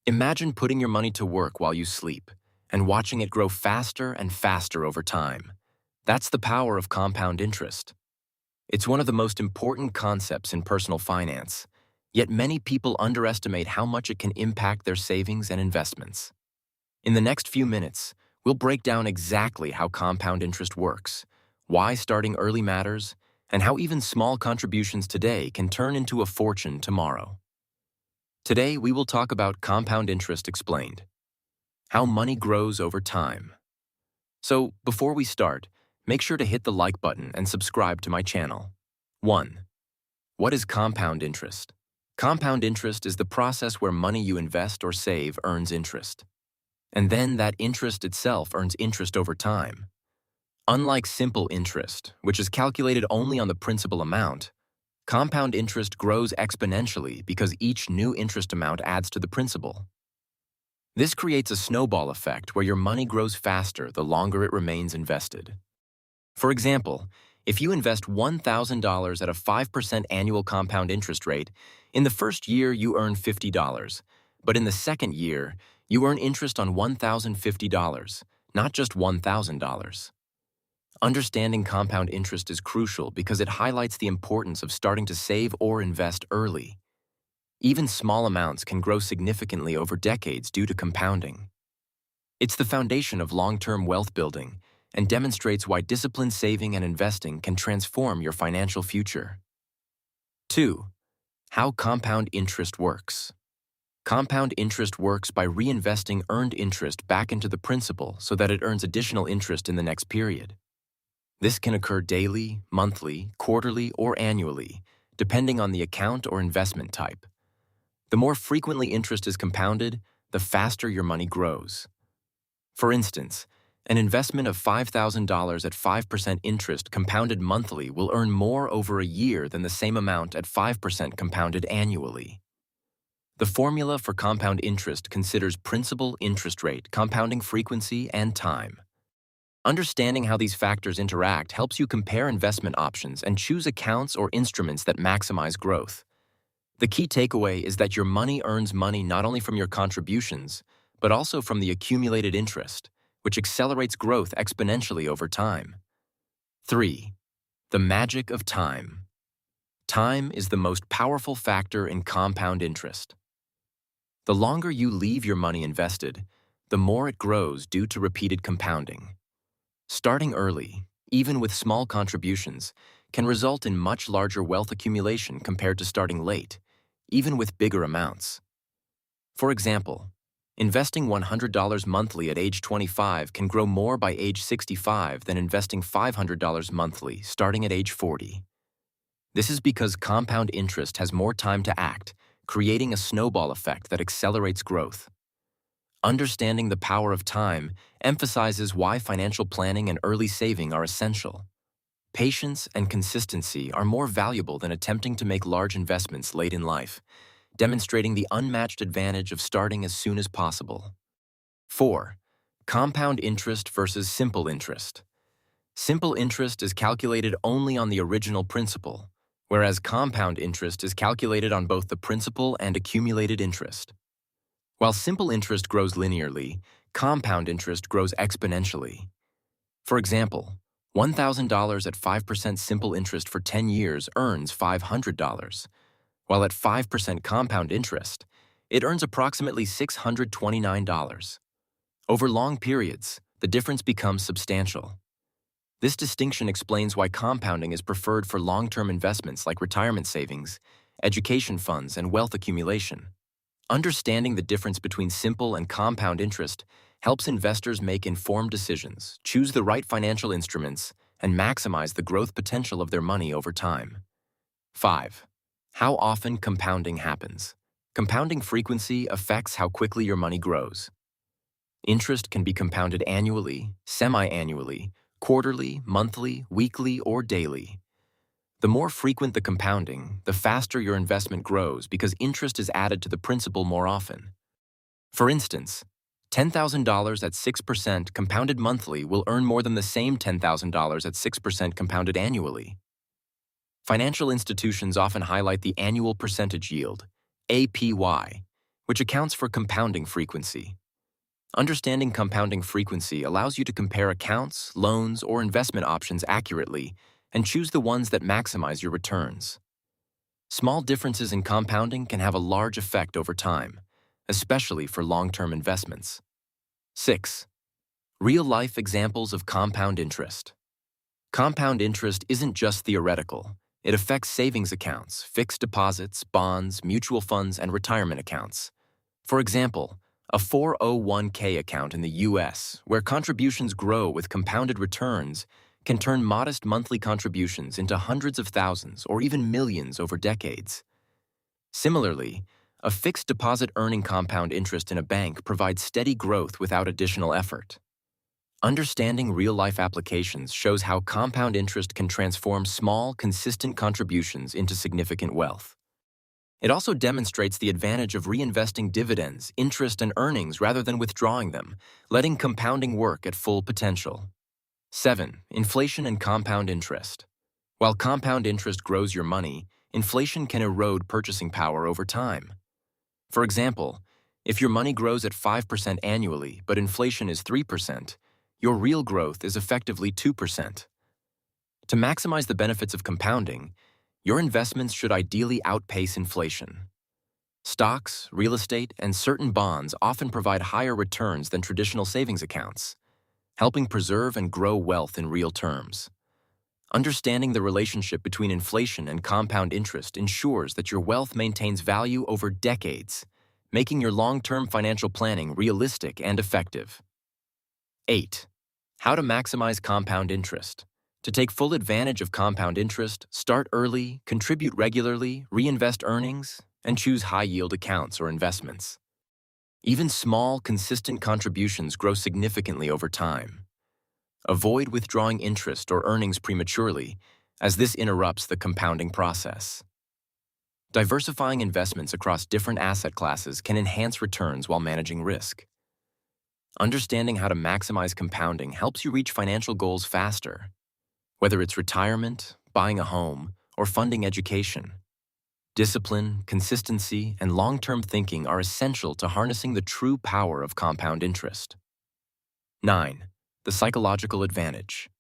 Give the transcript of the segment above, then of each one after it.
Imagine putting your money to work while you sleep and watching it grow faster and faster over time. That's the power of compound interest. It's one of the most important concepts in personal finance, yet many people underestimate how much it can impact their savings and investments. In the next few minutes, we'll break down exactly how compound interest works, why starting early matters, and how even small contributions today can turn into a fortune tomorrow. Today, we will talk about compound interest explained, how money grows over time. So, before we start, make sure to hit the like button and subscribe to my channel. 1. What is compound interest? Compound interest is the process where money you invest or save earns interest. And then that interest itself earns interest over time. Unlike simple interest, which is calculated only on the principal amount, compound interest grows exponentially because each new interest amount adds to the principal. This creates a snowball effect where your money grows faster the longer it remains invested. For example, if you invest $1,000 at a 5% annual compound interest rate, in the first year you earn $50, but in the second year, you earn interest on $1,050, not just $1,000. Understanding compound interest is crucial because it highlights the importance of starting to save or invest early. Even small amounts can grow significantly over decades due to compounding. It's the foundation of long-term wealth building and demonstrates why disciplined saving and investing can transform your financial future. 2. How compound interest works. Compound interest works by reinvesting earned interest back into the principal so that it earns additional interest in the next period. This can occur daily, monthly, quarterly, or annually, depending on the account or investment type. The more frequently interest is compounded, the faster your money grows. For instance, an investment of $5,000 at 5% interest compounded monthly will earn more over a year than the same amount at 5% compounded annually. The formula for compound interest considers principal, interest rate, compounding frequency, and time. Understanding how these factors interact helps you compare investment options and choose accounts or instruments that maximize growth. The key takeaway is that your money earns money not only from your contributions, but also from the accumulated interest, which accelerates growth exponentially over time. 3. The magic of time. Time is the most powerful factor in compound interest. The longer you leave your money invested, the more it grows due to repeated compounding. Starting early, even with small contributions, can result in much larger wealth accumulation compared to starting late, even with bigger amounts. For example, investing $100 monthly at age 25 can grow more by age 65 than investing $500 monthly starting at age 40. This is because compound interest has more time to act, creating a snowball effect that accelerates growth. Understanding the power of time emphasizes why financial planning and early saving are essential. Patience and consistency are more valuable than attempting to make large investments late in life, demonstrating the unmatched advantage of starting as soon as possible. 4. Compound interest versus simple interest. Simple interest is calculated only on the original principal, whereas compound interest is calculated on both the principal and accumulated interest. While simple interest grows linearly, compound interest grows exponentially. For example, $1,000 at 5% simple interest for 10 years earns $500, while at 5% compound interest, it earns approximately $629. Over long periods, the difference becomes substantial. This distinction explains why compounding is preferred for long-term investments like retirement savings, education funds, and wealth accumulation. Understanding the difference between simple and compound interest helps investors make informed decisions, choose the right financial instruments, and maximize the growth potential of their money over time. 5. How often compounding happens. Compounding frequency affects how quickly your money grows. Interest can be compounded annually, semi-annually, quarterly, monthly, weekly, or daily. The more frequent the compounding, the faster your investment grows because interest is added to the principal more often. For instance, $10,000 at 6% compounded monthly will earn more than the same $10,000 at 6% compounded annually. Financial institutions often highlight the annual percentage yield, APY, which accounts for compounding frequency. Understanding compounding frequency allows you to compare accounts, loans, or investment options accurately and choose the ones that maximize your returns. Small differences in compounding can have a large effect over time, especially for long-term investments. 6. Real-life examples of compound interest. Compound interest isn't just theoretical. It affects savings accounts, fixed deposits, bonds, mutual funds, and retirement accounts. For example, a 401k account in the U.S., where contributions grow with compounded returns, can turn modest monthly contributions into hundreds of thousands or even millions over decades. Similarly, a fixed deposit earning compound interest in a bank provides steady growth without additional effort. Understanding real-life applications shows how compound interest can transform small, consistent contributions into significant wealth. It also demonstrates the advantage of reinvesting dividends, interest, and earnings rather than withdrawing them, letting compounding work at full potential. 7. Inflation and compound interest. While compound interest grows your money, inflation can erode purchasing power over time. For example, if your money grows at 5% annually but inflation is 3%, your real growth is effectively 2%. To maximize the benefits of compounding, your investments should ideally outpace inflation. Stocks, real estate, and certain bonds often provide higher returns than traditional savings accounts, helping preserve and grow wealth in real terms. Understanding the relationship between inflation and compound interest ensures that your wealth maintains value over decades, making your long-term financial planning realistic and effective. 8. How to maximize compound interest. To take full advantage of compound interest, start early, contribute regularly, reinvest earnings, and choose high-yield accounts or investments. Even small, consistent contributions grow significantly over time. Avoid withdrawing interest or earnings prematurely, as this interrupts the compounding process. Diversifying investments across different asset classes can enhance returns while managing risk. Understanding how to maximize compounding helps you reach financial goals faster, whether it's retirement, buying a home, or funding education. Discipline, consistency, and long-term thinking are essential to harnessing the true power of compound interest. 9. The psychological advantage.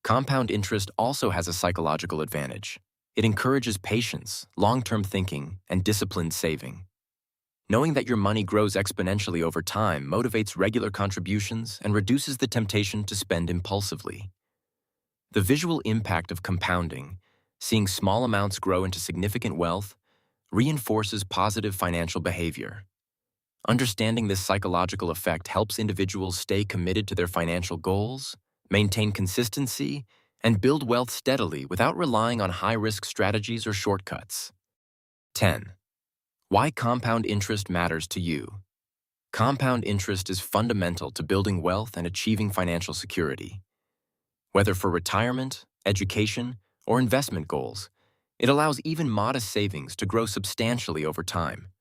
Compound interest also has a psychological advantage. It encourages patience, long-term thinking, and disciplined saving. Knowing that your money grows exponentially over time motivates regular contributions and reduces the temptation to spend impulsively. The visual impact of compounding, seeing small amounts grow into significant wealth, reinforces positive financial behavior. Understanding this psychological effect helps individuals stay committed to their financial goals, maintain consistency, and build wealth steadily without relying on high-risk strategies or shortcuts. 10. Why compound interest matters to you. Compound interest is fundamental to building wealth and achieving financial security. Whether for retirement, education, or investment goals, it allows even modest savings to grow substantially over time.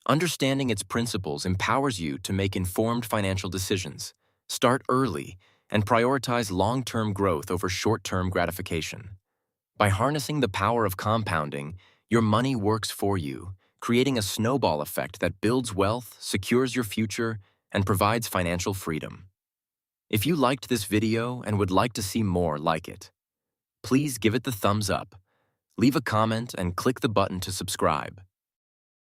Understanding its principles empowers you to make informed financial decisions, start early, and prioritize long-term growth over short-term gratification. By harnessing the power of compounding, your money works for you, creating a snowball effect that builds wealth, secures your future, and provides financial freedom. If you liked this video and would like to see more like it, please give it the thumbs up, leave a comment, and click the button to subscribe.